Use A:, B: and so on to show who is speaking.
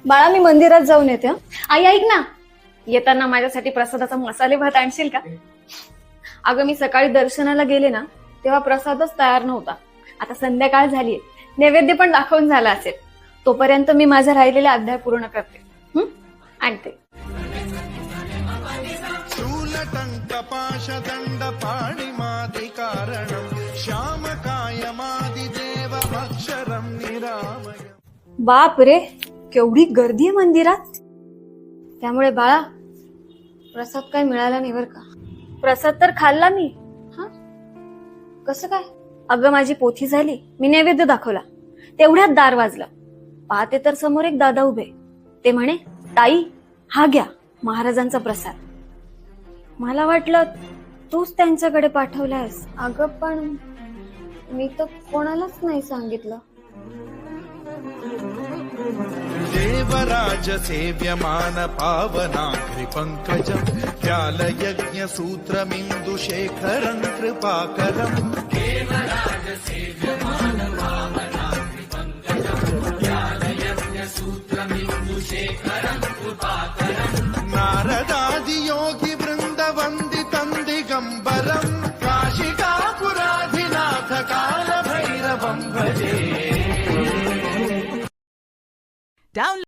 A: बाळा मी मंदिरात जाऊन येते हं. आई ऐक ना, येताना माझ्यासाठी प्रसादाचा मसाले भात आणशील का? अगं मी सकाळी दर्शनाला गेले ना तेव्हा प्रसादच तयार नव्हता. आता संध्याकाळ झालीये, नैवेद्य पण दाखवून झाला असेल. तोपर्यंत मी माझा राहिलेला अध्याय पूर्ण करते. आणते.
B: शूलटङ्कपाशदण्ड पाणिमादिकारणं श्यामकायमादिदेवमक्षरं निरामय.
A: बाप रे, केवढी गर्दी आहे मंदिरात. त्यामुळे बाळा प्रसाद काय मिळाला नाही बर का. प्रसाद तर खाल्ला मी. हा कसं काय? अगं माझी पोथी झाली, मी नैवेद्य दाखवला, तेवढ्यात दार वाजलं. पाहते तर समोर एक दादा उभे. ते म्हणे, ताई हा घ्या महाराजांचा प्रसाद. मला वाटलं तूच त्यांच्याकडे पाठवलायस. अगं पण मी तर कोणालाच नाही सांगितलं.
B: देवराज सेव्यमान पावनाघ्रि पंकजं व्यालयज्ञ सूत्रमिन्दुशेखरं कृपाकरं. देवराज सेव्यमान पावनाघ्रि पंकजं व्यालयज्ञ सूत्रमिन्दुशेखरं कृपाकरं. नारदादि योगी वृन्द वन्दितं दिगम्बरं काशिकापुराधिनाथ काल भैरवं भजे.